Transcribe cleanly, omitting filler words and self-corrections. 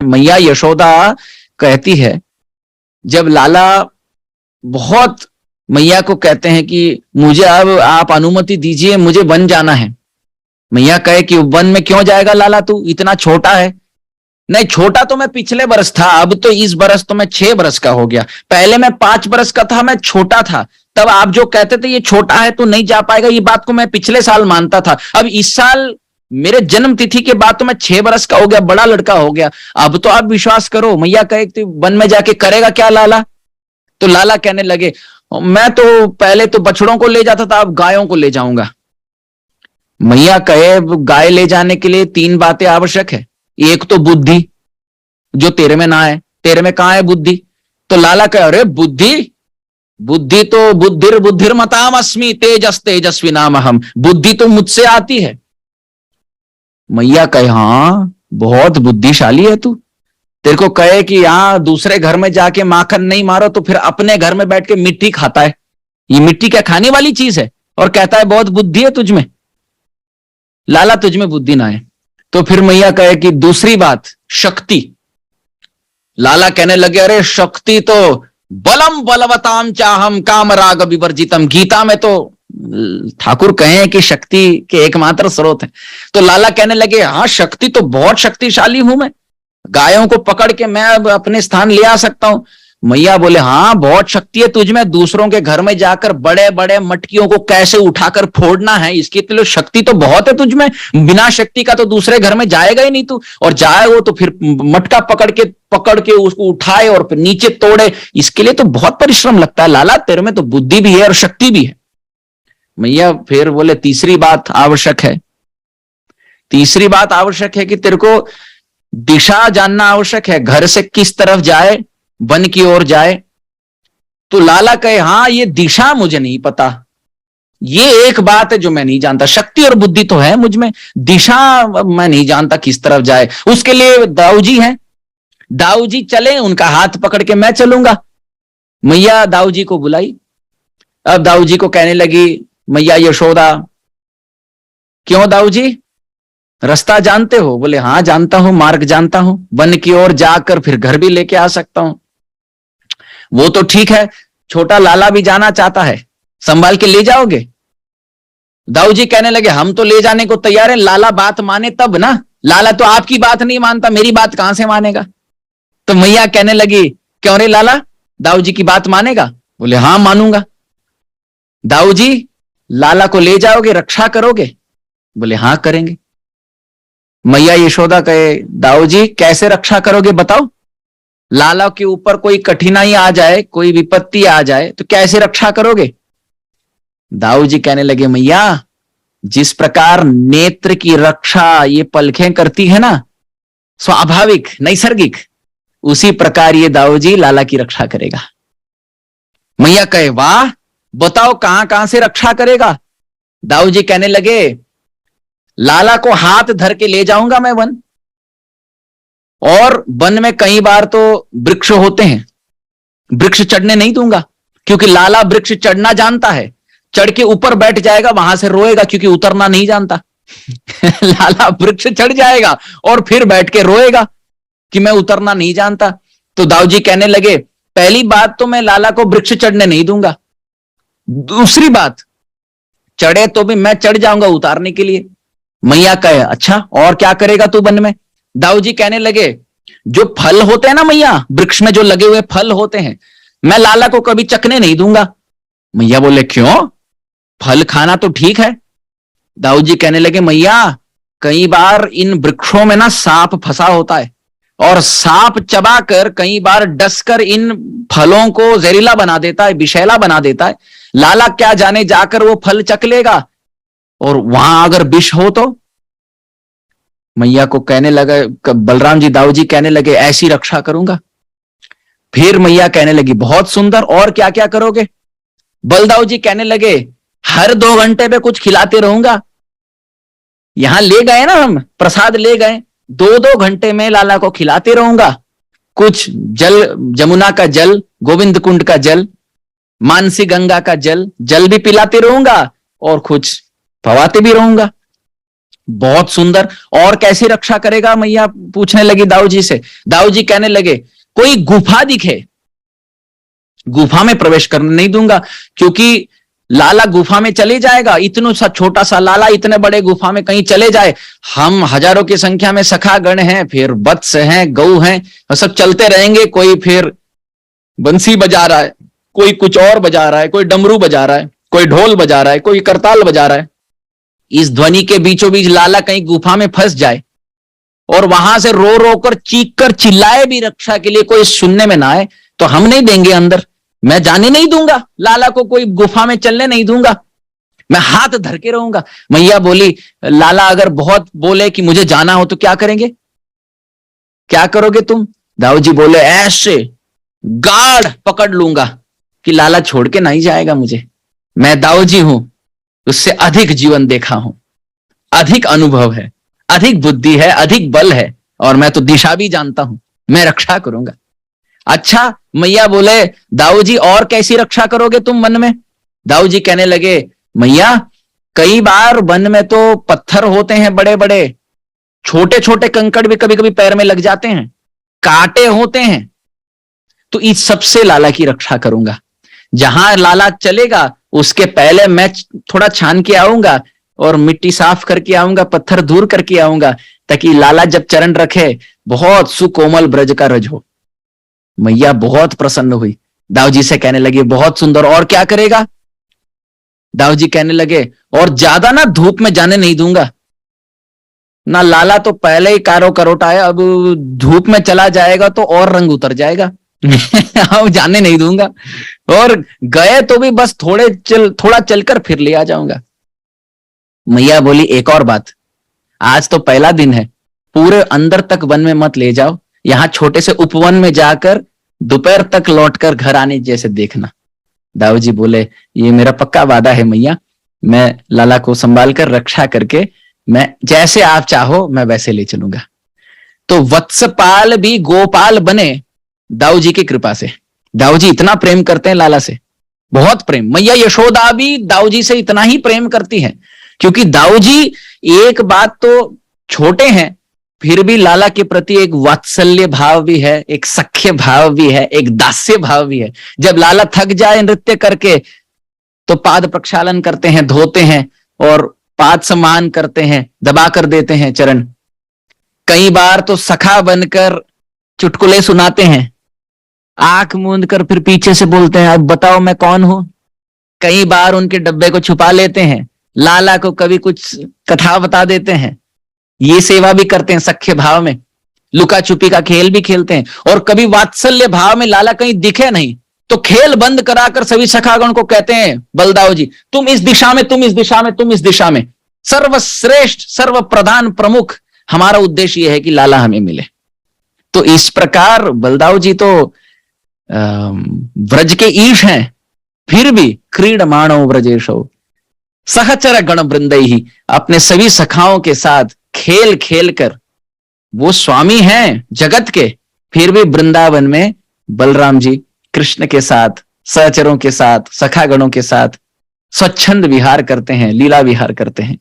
मैया यशोदा कहती है, जब लाला बहुत मैया को कहते हैं कि मुझे अब आप अनुमति दीजिए, मुझे वन जाना है। मैया कहे कि वन में क्यों जाएगा लाला, तू इतना छोटा है। नहीं, छोटा तो मैं पिछले बरस था, अब तो इस बरस तो मैं 6 बरस का हो गया, पहले मैं 5 बरस का था, मैं छोटा था। तब आप जो कहते थे ये छोटा है तो नहीं जा पाएगा, ये बात को मैं पिछले साल मानता था। अब इस साल मेरे जन्म तिथि के बाद तो मैं 6 बरस का हो गया, बड़ा लड़का हो गया। अब तो आप विश्वास करो। मैया कहे तो वन में जाके करेगा क्या लाला? तो लाला कहने लगे, मैं तो पहले तो बछड़ों को ले जाता था, अब गायों को ले जाऊंगा। मैया कहे गाय ले जाने के लिए 3 बातें आवश्यक है। एक तो बुद्धि, जो तेरे में ना है, तेरे में कहां है बुद्धि? तो लाला कहे, अरे बुद्धि, बुद्धि तो बुद्धिर बुद्धिर मताम अस्मि तेजस तेजस्वी नाम हम, बुद्धि तो मुझसे आती है। मैया कहे, हाँ बहुत बुद्धिशाली है तू। तेरे को कहे कि यहां दूसरे घर में जाके माखन नहीं मारो तो फिर अपने घर में बैठ के मिट्टी खाता है। ये मिट्टी क्या खाने वाली चीज है? और कहता है बहुत बुद्धि है तुझ में। लाला तुझ में बुद्धि ना है। तो फिर मैया कहे कि दूसरी बात शक्ति। लाला कहने लगे, अरे शक्ति तो बलम बलवताम चाहम काम राग विवर्जितम, गीता में तो ठाकुर कहे कि शक्ति के एकमात्र स्रोत है। तो लाला कहने लगे, हाँ शक्ति तो बहुत शक्तिशाली हूं मैं, गायों को पकड़ के मैं अब अपने स्थान ले आ सकता हूं। मैया बोले, हाँ बहुत शक्ति है तुझ में, दूसरों के घर में जाकर बड़े बड़े मटकियों को कैसे उठाकर फोड़ना है, इसकी तो शक्ति तो बहुत है तुझ में। बिना शक्ति का तो दूसरे घर में जाएगा ही नहीं तू, और जाए वो तो फिर मटका पकड़ के उसको उठाए और फिर नीचे तोड़े, इसके लिए तो बहुत परिश्रम लगता है। लाला तेरे में तो बुद्धि भी है और शक्ति भी है। मैया फिर बोले, तीसरी बात आवश्यक है। तीसरी बात आवश्यक है कि तेरे को दिशा जानना आवश्यक है, घर से किस तरफ जाए, वन की ओर जाए। तो लाला कहे, हाँ ये दिशा मुझे नहीं पता, ये एक बात है जो मैं नहीं जानता। शक्ति और बुद्धि तो है मुझ में, दिशा मैं नहीं जानता किस तरफ जाए। उसके लिए दाऊ जी हैं, दाऊ जी चले, उनका हाथ पकड़ के मैं चलूंगा। मैया दाऊ जी को बुलाई। अब दाऊ जी को कहने लगी मैया यशोदा, क्यों दाऊ जी रास्ता जानते हो? बोले, हाँ जानता हूं, मार्ग जानता हूं, वन की ओर जाकर फिर घर भी लेके आ सकता हूं। वो तो ठीक है, छोटा लाला भी जाना चाहता है, संभाल के ले जाओगे? दाऊ जी कहने लगे, हम तो ले जाने को तैयार हैं, लाला बात माने तब ना। लाला तो आपकी बात नहीं मानता, मेरी बात कहां से मानेगा? तो मैया कहने लगी, क्यों रे लाला, दाऊ जी की बात मानेगा? बोले, हाँ मानूंगा। दाऊ जी लाला को ले जाओगे, रक्षा करोगे? बोले, हाँ करेंगे। मैया यशोदा कहे, दाऊ जी कैसे रक्षा करोगे बताओ? लाला के ऊपर कोई कठिनाई आ जाए, कोई विपत्ति आ जाए तो कैसे रक्षा करोगे? दाऊ जी कहने लगे, मैया जिस प्रकार नेत्र की रक्षा ये पलखें करती है ना, स्वाभाविक नैसर्गिक, उसी प्रकार ये दाऊ जी लाला की रक्षा करेगा। मैया कहे, वाह बताओ कहां कहां से रक्षा करेगा? दाऊ जी कहने लगे, लाला को हाथ धर के ले जाऊंगा मैं वन, और वन में कई बार तो वृक्ष होते हैं, वृक्ष चढ़ने नहीं दूंगा, क्योंकि लाला वृक्ष चढ़ना जानता है, चढ़ के ऊपर बैठ जाएगा, वहां से रोएगा क्योंकि उतरना नहीं जानता। लाला वृक्ष चढ़ जाएगा और फिर बैठ के रोएगा कि मैं उतरना नहीं जानता। तो दाऊ जी कहने लगे, पहली बात तो मैं लाला को वृक्ष चढ़ने नहीं दूंगा, दूसरी बात चढ़े तो भी मैं चढ़ जाऊंगा उतारने के लिए। मैया कहे, अच्छा और क्या करेगा तू वन में? दाऊ जी कहने लगे, जो फल होते हैं ना मैया, वृक्ष में जो लगे हुए फल होते हैं, मैं लाला को कभी चखने नहीं दूंगा। मैया बोले, क्यों? फल खाना तो ठीक है। दाऊ जी कहने लगे, मैया कई बार इन वृक्षों में ना सांप फंसा होता है, और सांप चबाकर कई बार डसकर इन फलों को जहरीला बना देता है, विषैला बना देता है। लाला क्या जाने जाकर वो फल चख लेगा, और वहां अगर विष हो तो? मैया को कहने लगे, बलराम जी दाऊ जी कहने लगे, ऐसी रक्षा करूंगा। फिर मैया कहने लगी, बहुत सुंदर, और क्या क्या करोगे? बलदाऊ जी कहने लगे, हर 2 घंटे पे कुछ खिलाते रहूंगा। यहां ले गए ना हम, प्रसाद ले गए, 2-2 घंटे में लाला को खिलाते रहूंगा। कुछ जल, जमुना का जल, गोविंद कुंड का जल, मानसी गंगा का जल भी पिलाते रहूंगा, और कुछ पवाते भी रहूंगा। बहुत सुंदर। और कैसी रक्षा करेगा मैया पूछने लगी दाऊ जी से। दाऊ जी कहने लगे कोई गुफा दिखे, गुफा में प्रवेश करने नहीं दूंगा, क्योंकि लाला गुफा में चले जाएगा, इतना सा छोटा सा लाला इतने बड़े गुफा में कहीं चले जाए, हम हजारों की संख्या में सखा गण हैं, फिर वत्स हैं, गौ हैं, सब चलते रहेंगे, कोई फिर बंसी बजा रहा है, कोई कुछ और बजा रहा है, कोई डमरू बजा रहा है, कोई ढोल बजा रहा है, कोई करताल बजा रहा है। इस ध्वनि के बीचों बीच लाला कहीं गुफा में फंस जाए और वहां से रो रो कर चीख कर चिल्लाए भी रक्षा के लिए, कोई सुनने में ना आए, तो हम नहीं देंगे अंदर, मैं जाने नहीं दूंगा, लाला को कोई गुफा में चलने नहीं दूंगा, मैं हाथ धर के रहूंगा। मैया बोली लाला अगर बहुत बोले कि मुझे जाना हो तो क्या करेंगे, क्या करोगे तुम? दाऊ जी बोले ऐसे गाढ़ पकड़ लूंगा कि लाला छोड़ के नहीं जाएगा मुझे, मैं दाऊ जी हूं, उससे अधिक जीवन देखा हूं, अधिक अनुभव है, अधिक बुद्धि है, अधिक बल है, और मैं तो दिशा भी जानता हूं, मैं रक्षा करूंगा। अच्छा मैया बोले दाऊ जी और कैसी रक्षा करोगे तुम वन में? दाऊ जी कहने लगे मैया कई बार वन में तो पत्थर होते हैं बड़े बड़े, छोटे छोटे कंकड़ भी कभी कभी पैर में लग जाते हैं, कांटे होते हैं, तो इस सबसे लाला की रक्षा करूंगा। जहां लाला चलेगा उसके पहले मैं थोड़ा छान के आऊंगा और मिट्टी साफ करके आऊंगा, पत्थर दूर करके आऊंगा, ताकि लाला जब चरण रखे बहुत सुकोमल ब्रज का रज हो। मैया बहुत प्रसन्न हुई, दाऊ जी से कहने लगी बहुत सुंदर, और क्या करेगा? दाऊ जी कहने लगे और ज्यादा ना धूप में जाने नहीं दूंगा ना, लाला तो पहले ही कारो करोटा है, अब धूप में चला जाएगा तो और रंग उतर जाएगा अब जाने नहीं दूंगा, और गए तो भी बस थोड़ा चलकर फिर ले आ जाऊंगा। मैया बोली एक और बात, आज तो पहला दिन है, पूरे अंदर तक वन में मत ले जाओ, यहां छोटे से उपवन में जाकर दोपहर तक लौटकर घर आने जैसे देखना। दाऊ जी बोले ये मेरा पक्का वादा है मैया, मैं लाला को संभाल कर रक्षा करके मैं जैसे आप चाहो मैं वैसे ले चलूंगा। तो वत्सपाल भी गोपाल बने दाऊ जी की कृपा से। दाऊ जी इतना प्रेम करते हैं लाला से, बहुत प्रेम। मैया यशोदा भी दाऊ जी से इतना ही प्रेम करती हैं, क्योंकि दाऊ जी एक बात तो छोटे हैं, फिर भी लाला के प्रति एक वात्सल्य भाव भी है, एक सख्य भाव भी है, एक दास्य भाव भी है। जब लाला थक जाए नृत्य करके तो पाद प्रक्षालन करते हैं, धोते हैं और पाद सम्मान करते हैं, दबा कर देते हैं चरण। कई बार तो सखा बनकर चुटकुले सुनाते हैं, आंख मूंद कर फिर पीछे से बोलते हैं अब बताओ मैं कौन हूं। कई बार उनके डब्बे को छुपा लेते हैं, लाला को कभी कुछ कथा बता देते हैं, ये सेवा भी करते हैं सख्य भाव में, लुका छुपी का खेल भी खेलते हैं। और कभी वात्सल्य भाव में लाला कहीं दिखे नहीं तो खेल बंद कराकर सभी सखागण को कहते हैं बलदाऊ जी तुम इस दिशा में, तुम इस दिशा में, तुम इस दिशा में, सर्वश्रेष्ठ सर्व प्रधान प्रमुख हमारा उद्देश्य यह है कि लाला हमें मिले। तो इस प्रकार बलदाऊ जी तो व्रज के ईश हैं, फिर भी क्रीडमाणो व्रजेशो सहचर गण वृंदई ही, अपने सभी सखाओं के साथ खेल खेल कर, वो स्वामी हैं जगत के, फिर भी वृंदावन में बलराम जी कृष्ण के साथ, सहचरों के साथ, सखागणों के साथ स्वच्छंद विहार करते हैं, लीला विहार करते हैं।